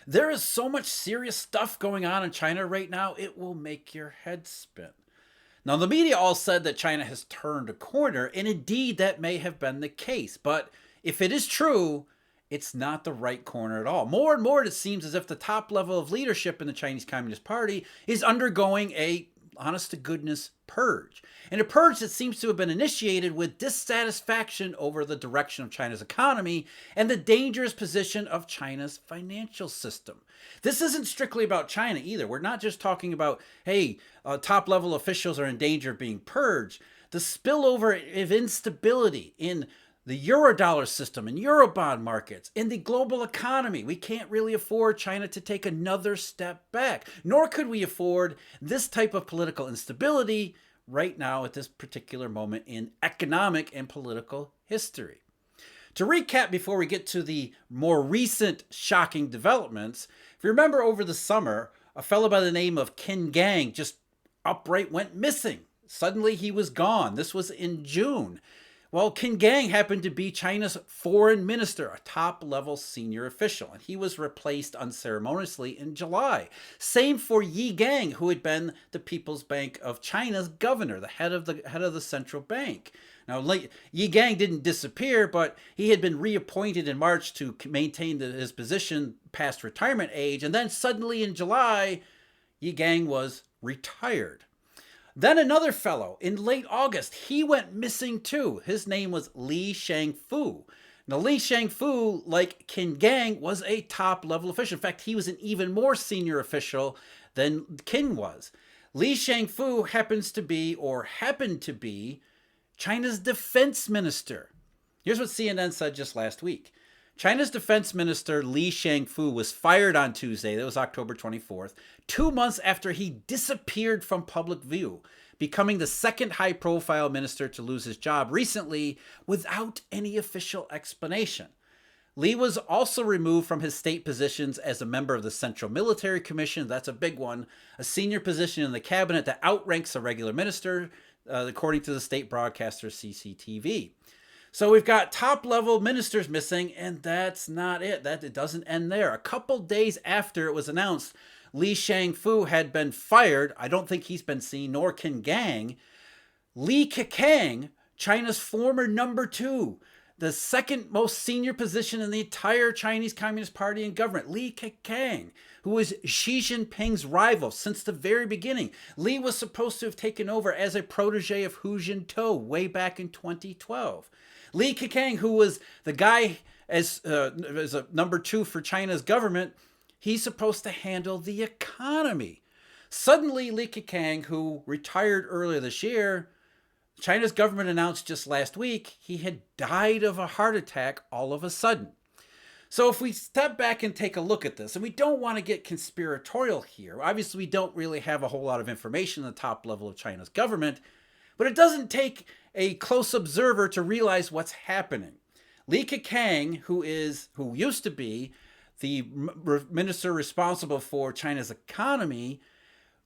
There is so much serious stuff going on in China right now, it will make your head spin. Now, the media all said that China has turned a corner, and indeed that may have been the case. But if it is true, it's not the right corner at all. More and more, it seems as if the top level of leadership in the Chinese Communist Party is undergoing a honest to goodness purge. And a purge that seems to have been initiated with dissatisfaction over the direction of China's economy and the dangerous position of China's financial system. This isn't strictly about China either. We're not just talking about, hey, top level officials are in danger of being purged. The spillover of instability in the Eurodollar system and Eurobond markets, in the global economy. We can't really afford China to take another step back, nor could we afford this type of political instability right now at this particular moment in economic and political history. To recap before we get to the more recent shocking developments, if you remember over the summer, a fellow by the name of Qin Gang just upright went missing. Suddenly he was gone. This was in June. Well, Qin Gang happened to be China's foreign minister, a top level senior official, and he was replaced unceremoniously in July. Same for Yi Gang, who had been the People's Bank of China's governor, the head of the central bank. Now, Yi Gang didn't disappear, but he had been reappointed in March to maintain his position past retirement age, and then suddenly in July, Yi Gang was retired. Then another fellow in late August, he went missing too. His name was Li Shangfu. Now, Li Shangfu, like Qin Gang, was a top level official. In fact, he was an even more senior official than Qin was. Li Shangfu happens to be, or happened to be, China's defense minister. Here's what CNN said just last week. China's defense minister Li Shangfu was fired on Tuesday, that was October 24th, 2 months after he disappeared from public view, becoming the second high-profile minister to lose his job recently without any official explanation. Li was also removed from his state positions as a member of the Central Military Commission, that's a big one, a senior position in the cabinet that outranks a regular minister, according to the state broadcaster CCTV. So we've got top level ministers missing, and that's not it. It doesn't end there. A couple days after it was announced Li Shangfu had been fired, I don't think he's been seen, nor Qin Gang. Li Keqiang, China's former number two, the second most senior position in the entire Chinese Communist Party and government, Li Keqiang, who was Xi Jinping's rival since the very beginning. Li was supposed to have taken over as a protege of Hu Jintao way back in 2012. Li Keqiang, who was the guy as a number two for China's government, he's supposed to handle the economy. Suddenly, Li Keqiang, who retired earlier this year, China's government announced just last week he had died of a heart attack all of a sudden. So if we step back and take a look at this, and we don't want to get conspiratorial here, obviously we don't really have a whole lot of information at the top level of China's government, but it doesn't take a close observer to realize what's happening. Li Keqiang, who used to be the minister responsible for China's economy,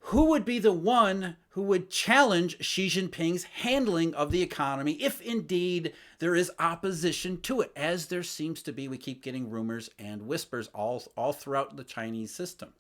who would be the one who would challenge Xi Jinping's handling of the economy if indeed there is opposition to it, as there seems to be. We keep getting rumors and whispers all throughout the Chinese system.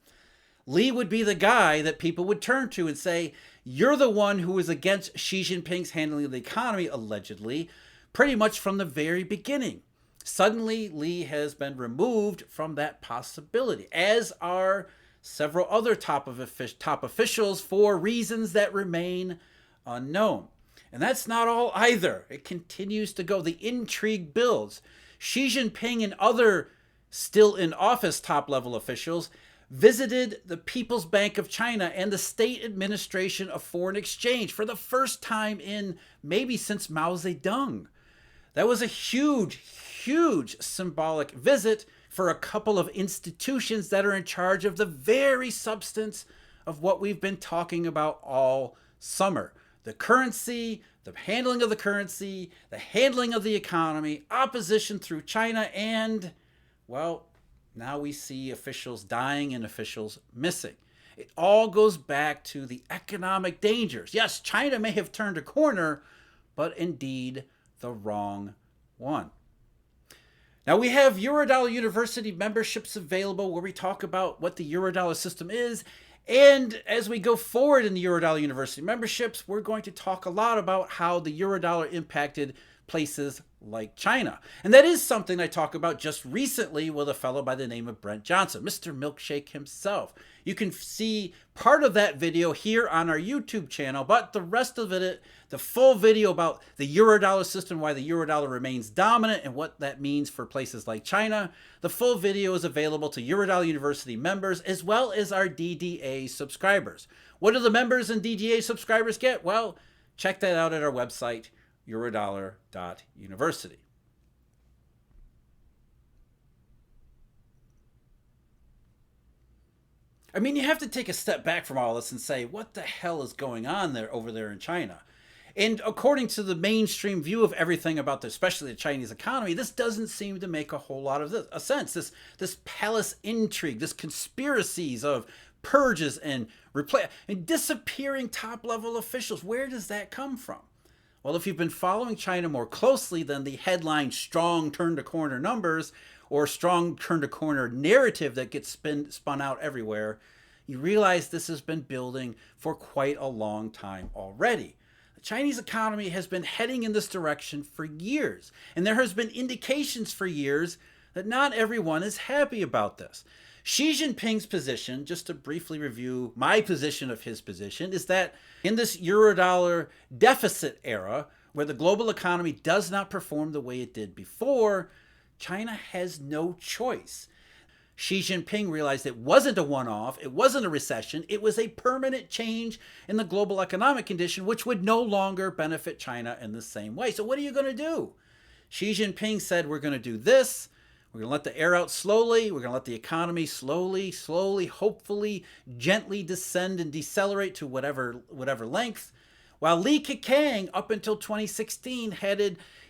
Li would be the guy that people would turn to and say, you're the one who is against Xi Jinping's handling of the economy, allegedly, pretty much from the very beginning. Suddenly, Li has been removed from that possibility, as are several other top officials for reasons that remain unknown. And that's not all either. It continues to go. The intrigue builds. Xi Jinping and other still in office top-level officials visited the People's Bank of China and the State Administration of Foreign Exchange for the first time in maybe since Mao Zedong. That was a huge, huge symbolic visit for a couple of institutions that are in charge of the very substance of what we've been talking about all summer. The currency, the handling of the currency, the handling of the economy, opposition through China, and, well, now we see officials dying and officials missing. It all goes back to the economic dangers. Yes, China may have turned a corner, but indeed the wrong one. Now we have Eurodollar University memberships available where we talk about what the Eurodollar system is. And as we go forward in the Eurodollar University memberships, we're going to talk a lot about how the Eurodollar impacted places like China. And that is something I talked about just recently with a fellow by the name of Brent Johnson, Mr. Milkshake himself. You can see part of that video here on our YouTube channel, but the rest of it, the full video about the Eurodollar system, why the Eurodollar remains dominant and what that means for places like China, the full video is available to Eurodollar University members as well as our DDA subscribers. What do the members and DDA subscribers get? Well, check that out at our website, eurodollar.university. I mean, you have to take a step back from all this and say, what the hell is going on there over there in China? And according to the mainstream view of everything about, especially the Chinese economy, this doesn't seem to make a whole lot of sense. This palace intrigue, this conspiracies of purges and disappearing top-level officials, where does that come from? Well, if you've been following China more closely than the headline strong turn-to-corner numbers or strong turn-to-corner narrative that gets spun out everywhere, you realize this has been building for quite a long time already. The Chinese economy has been heading in this direction for years, and there has been indications for years that not everyone is happy about this. Xi Jinping's position, just to briefly review my position of his position, is that in this Eurodollar deficit era, where the global economy does not perform the way it did before, China has no choice. Xi Jinping realized it wasn't a one-off, it wasn't a recession, it was a permanent change in the global economic condition, which would no longer benefit China in the same way. So what are you going to do? Xi Jinping said, we're going to do this. We're going to let the air out slowly. We're going to let the economy slowly, hopefully, gently descend and decelerate to whatever length. While Li Keqiang, up until 2016,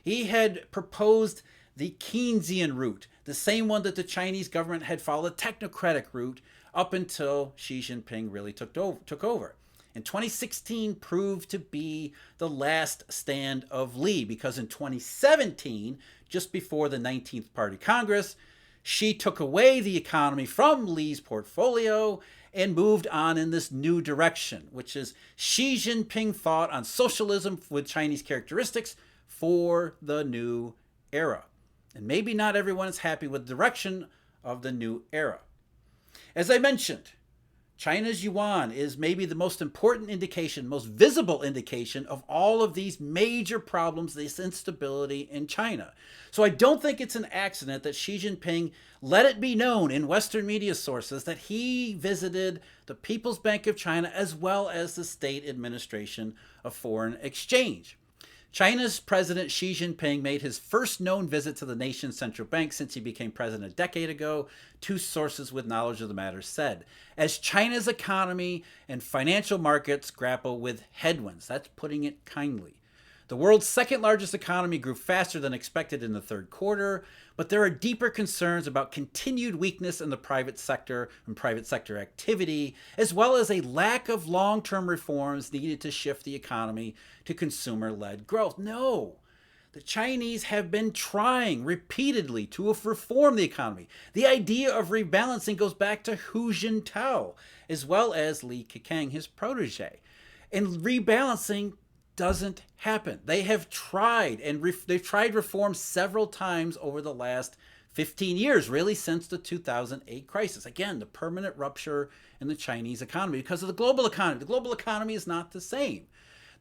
he had proposed the Keynesian route, the same one that the Chinese government had followed, a technocratic route, up until Xi Jinping really took over. And 2016 proved to be the last stand of Li, because in 2017, just before the 19th Party Congress, Xi took away the economy from Li's portfolio and moved on in this new direction, which is Xi Jinping thought on socialism with Chinese characteristics for the new era. And maybe not everyone is happy with the direction of the new era. As I mentioned, China's yuan is maybe the most important indication, most visible indication of all of these major problems, this instability in China. So I don't think it's an accident that Xi Jinping let it be known in Western media sources that he visited the People's Bank of China as well as the State Administration of Foreign Exchange. China's President Xi Jinping made his first known visit to the nation's central bank since he became president a decade ago, two sources with knowledge of the matter said. As China's economy and financial markets grapple with headwinds, that's putting it kindly. The world's second largest economy grew faster than expected in the third quarter, but there are deeper concerns about continued weakness in the private sector and private sector activity, as well as a lack of long-term reforms needed to shift the economy to consumer-led growth. No, the Chinese have been trying repeatedly to reform the economy. The idea of rebalancing goes back to Hu Jintao, as well as Li Keqiang, his protege. And rebalancing doesn't happen. They have tried, and they've tried reform several times over the last 15 years, really since the 2008 crisis. Again, the permanent rupture in the Chinese economy because of the global economy. The global economy is not the same.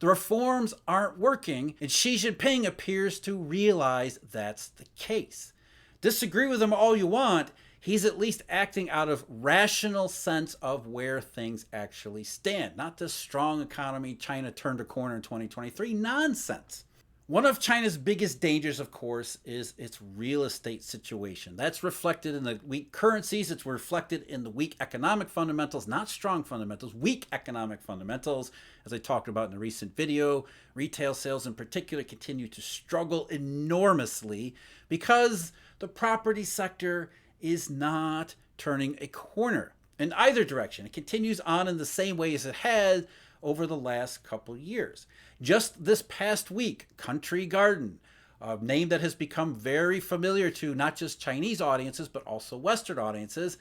The reforms aren't working, and Xi Jinping appears to realize that's the case. Disagree with him all you want, he's at least acting out of rational sense of where things actually stand. Not this strong economy, China turned a corner in 2023 nonsense. One of China's biggest dangers, of course, is its real estate situation. That's reflected in the weak currencies. It's reflected in the weak economic fundamentals, not strong fundamentals, weak economic fundamentals. As I talked about in a recent video, retail sales in particular continue to struggle enormously because the property sector is not turning a corner in either direction. It continues on in the same way as it had over the last couple years. Just this past week, Country Garden, a name that has become very familiar to not just Chinese audiences, but also Western audiences.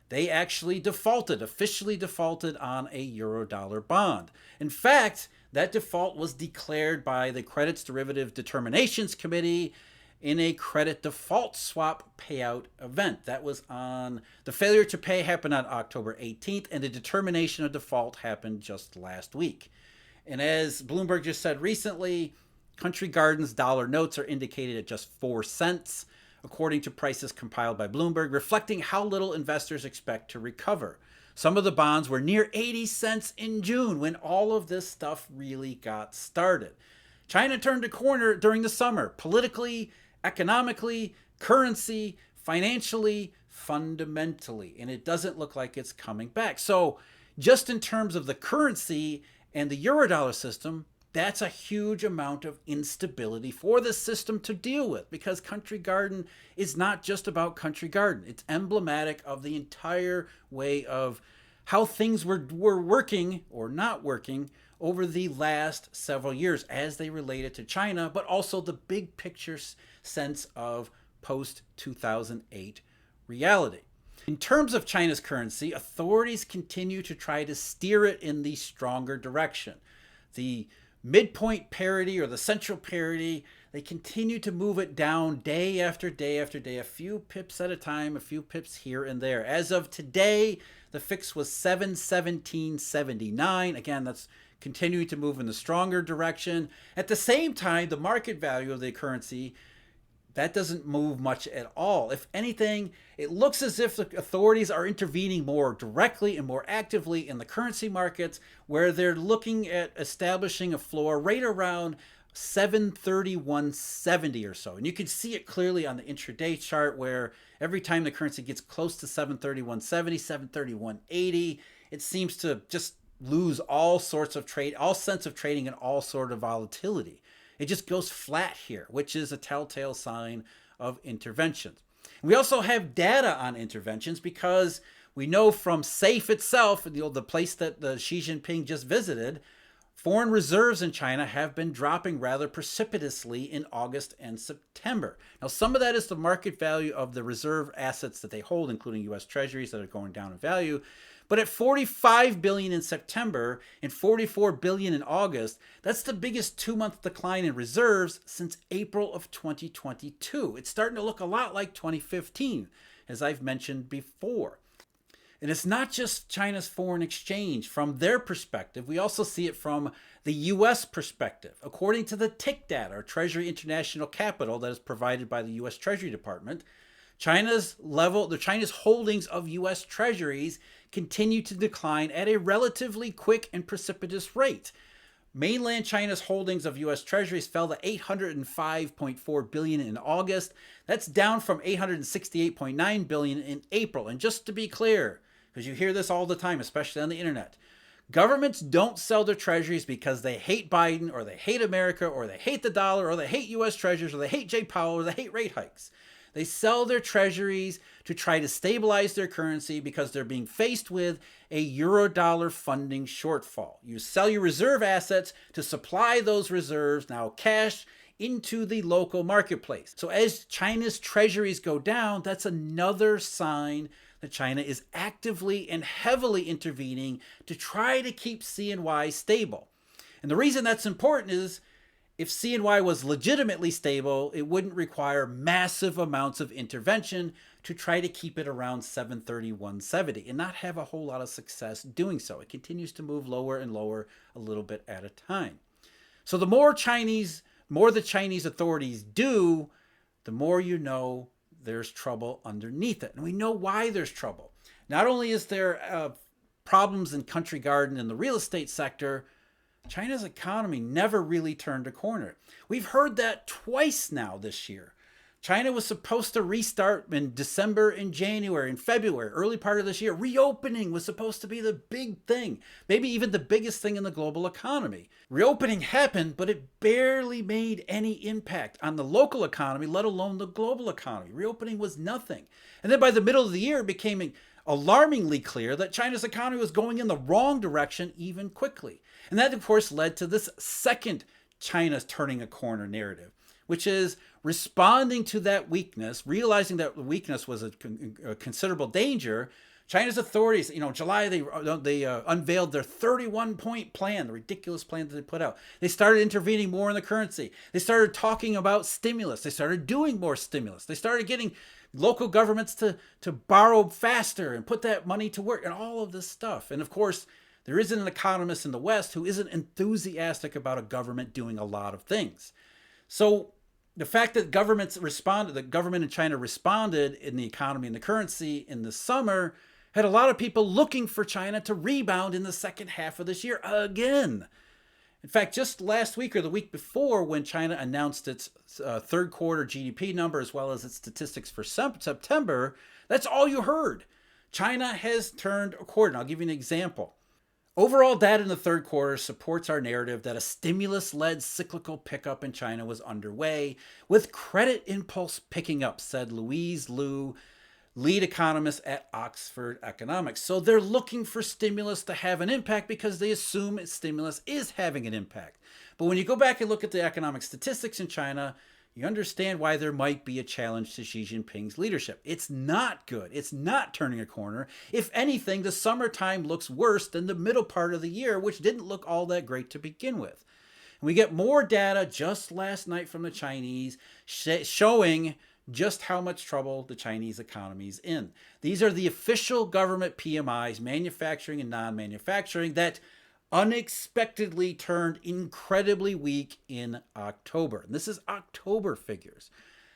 They actually officially defaulted on a Eurodollar bond. In fact, that default was declared by the Credits Derivative Determinations Committee in a credit default swap payout event. That was on the failure to pay happened on October 18th, and the determination of default happened just last week. And as Bloomberg just said recently, Country Garden's dollar notes are indicated at just 4 cents, according to prices compiled by Bloomberg, reflecting how little investors expect to recover. Some of the bonds were near 80 cents in June when all of this stuff really got started. China turned a corner during the summer, politically, economically, currency, financially, fundamentally, and it doesn't look like it's coming back. So just in terms of the currency and the Eurodollar system, that's a huge amount of instability for the system to deal with, because Country Garden is not just about Country Garden. It's emblematic of the entire way of how things were working or not working over the last several years as they related to China, but also the big picture sense of post-2008 reality. In terms of China's currency, authorities continue to try to steer it in the stronger direction. The midpoint parity or the central parity, they continue to move it down day after day after day, a few pips at a time, a few pips here and there. As of today, the fix was 717.79. Again, that's continuing to move in the stronger direction. At the same time, the market value of the currency, that doesn't move much at all. If anything, it looks as if the authorities are intervening more directly and more actively in the currency markets, where they're looking at establishing a floor right around 731.70 or so. And you can see it clearly on the intraday chart, where every time the currency gets close to 731.70, 731.80, it seems to just lose all sorts of trade, all sense of trading, and all sort of volatility. It just goes flat here, which is a telltale sign of interventions. We also have data on interventions, because we know from SAFE itself, the place that Xi Jinping just visited, foreign reserves in China have been dropping rather precipitously in August and September. Now, some of that is the market value of the reserve assets that they hold, including U.S. Treasuries that are going down in value. But at $45 billion in September and $44 billion in August, that's the biggest 2-month decline in reserves since April of 2022. It's starting to look a lot like 2015, as I've mentioned before. And it's not just China's foreign exchange. From their perspective, we also see it from the U.S. perspective. According to the TIC data, or Treasury International Capital, that is provided by the U.S. Treasury Department, China's holdings of U.S. Treasuries continue to decline at a relatively quick and precipitous rate. Mainland China's holdings of U.S. Treasuries fell to $805.4 billion in August. That's down from $868.9 billion in April. And just to be clear, because you hear this all the time, especially on the internet, governments don't sell their treasuries because they hate Biden, or they hate America, or they hate the dollar, or they hate U.S. Treasuries, or they hate Jay Powell, or they hate rate hikes. They sell their treasuries to try to stabilize their currency because they're being faced with a Eurodollar funding shortfall. You sell your reserve assets to supply those reserves, now cash, into the local marketplace. So as China's treasuries go down, that's another sign that China is actively and heavily intervening to try to keep CNY stable. And the reason that's important is, if CNY was legitimately stable, it wouldn't require massive amounts of intervention to try to keep it around 731.70 and not have a whole lot of success doing so. It continues to move lower and lower a little bit at a time. So the more the Chinese authorities do, the more you know there's trouble underneath it. And we know why there's trouble. Not only is there problems in Country Garden and the real estate sector, China's economy never really turned a corner. We've heard that twice now this year. China was supposed to restart in December and January and February, early part of this year. Reopening was supposed to be the big thing, maybe even the biggest thing in the global economy. Reopening happened, but it barely made any impact on the local economy, let alone the global economy. Reopening was nothing. And then by the middle of the year, it became alarmingly clear that China's economy was going in the wrong direction even quickly. And that, of course, led to this second China's turning a corner narrative, which is responding to that weakness, realizing that the weakness was a considerable danger. China's authorities, July, they unveiled their 31-point plan, the ridiculous plan that they put out. They started intervening more in the currency. They started talking about stimulus. They started doing more stimulus. They started getting local governments to borrow faster and put that money to work and all of this stuff. And of course, there isn't an economist in the West who isn't enthusiastic about a government doing a lot of things. So the fact that the government in China responded in the economy and the currency in the summer had a lot of people looking for China to rebound in the second half of this year again. In fact, just last week or the week before, when China announced its third quarter GDP number as well as its statistics for September, that's all you heard. China has turned a corner. I'll give you an example. Overall data in the third quarter supports our narrative that a stimulus-led cyclical pickup in China was underway, with credit impulse picking up, said Louise Liu, lead economist at Oxford Economics. So they're looking for stimulus to have an impact because they assume stimulus is having an impact. But when you go back and look at the economic statistics in China, you understand why there might be a challenge to Xi Jinping's leadership. It's not good. It's not turning a corner. If anything, the summertime looks worse than the middle part of the year, which didn't look all that great to begin with. And we get more data just last night from the Chinese showing just how much trouble the Chinese economy is in. These are the official government PMIs, manufacturing and non-manufacturing, that unexpectedly turned incredibly weak in October. And this is October figures.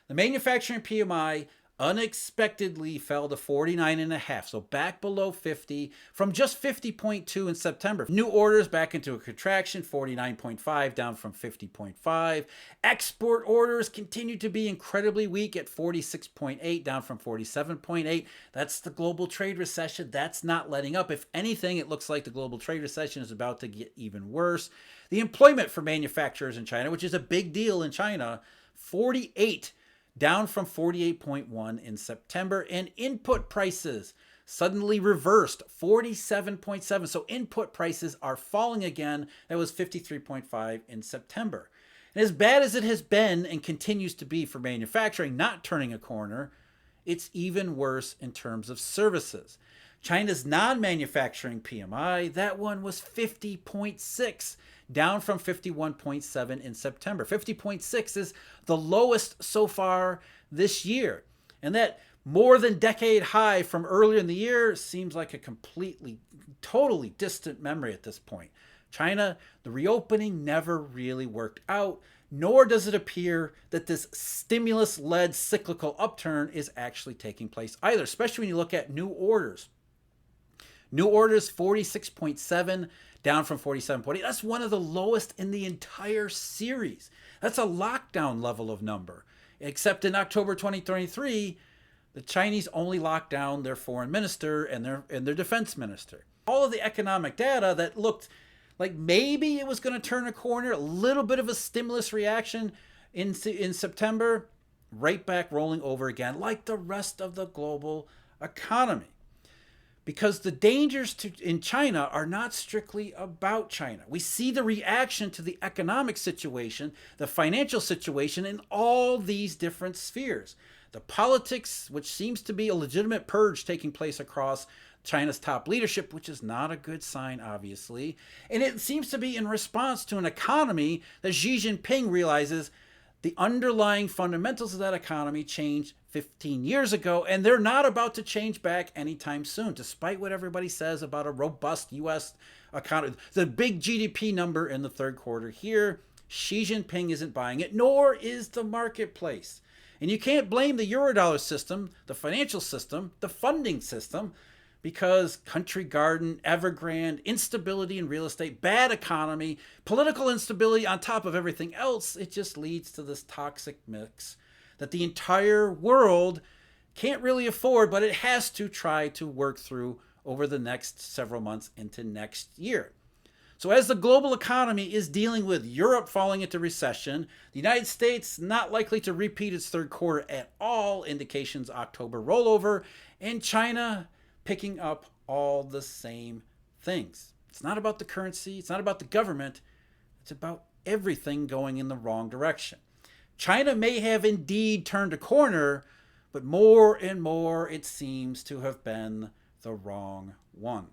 The manufacturing PMI unexpectedly fell to 49.5, so back below 50 from just 50.2 in September. New orders back into a contraction, 49.5 down from 50.5. Export orders continued to be incredibly weak at 46.8 down from 47.8. That's the global trade recession. That's not letting up. If anything, it looks like the global trade recession is about to get even worse. The employment for manufacturers in China, which is a big deal in China, 48 down from 48.1 in September, and input prices suddenly reversed, 47.7. So input prices are falling again. That was 53.5 in September. And as bad as it has been and continues to be for manufacturing, not turning a corner, it's even worse in terms of services. China's non-manufacturing PMI, that one was 50.6, down from 51.7 in September. 50.6 is the lowest so far this year. And that more than decade high from earlier in the year seems like a totally distant memory at this point. China, the reopening never really worked out, nor does it appear that this stimulus-led cyclical upturn is actually taking place either, especially when you look at new orders. New orders, 46.7, down from 47.8. That's one of the lowest in the entire series. That's a lockdown level of number. Except in October 2023, the Chinese only locked down their foreign minister and their defense minister. All of the economic data that looked like maybe it was going to turn a corner, a little bit of a stimulus reaction in September, right back rolling over again, like the rest of the global economy. Because the dangers in China are not strictly about China. We see the reaction to the economic situation, the financial situation in all these different spheres. The politics, which seems to be a legitimate purge taking place across China's top leadership, which is not a good sign, obviously. And it seems to be in response to an economy that Xi Jinping realizes the underlying fundamentals of that economy changed 15 years ago, and they're not about to change back anytime soon, despite what everybody says about a robust U.S. economy. The big GDP number in the third quarter here, Xi Jinping isn't buying it, nor is the marketplace. And you can't blame the Eurodollar system, the financial system, the funding system, because Country Garden, Evergrande, instability in real estate, bad economy, political instability on top of everything else, it just leads to this toxic mix that the entire world can't really afford, but it has to try to work through over the next several months into next year. So as the global economy is dealing with Europe falling into recession, the United States not likely to repeat its third quarter at all, indications October rollover, and China picking up all the same things. It's not about the currency, it's not about the government, it's about everything going in the wrong direction. China may have indeed turned a corner, but more and more it seems to have been the wrong one.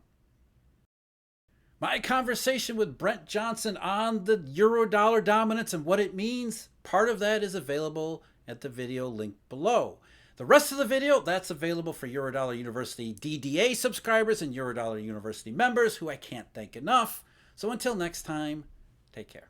My conversation with Brent Johnson on the Eurodollar dominance and what it means, part of that is available at the video link below. The rest of the video, that's available for Eurodollar University DDA subscribers and Eurodollar University members, who I can't thank enough. So until next time, take care.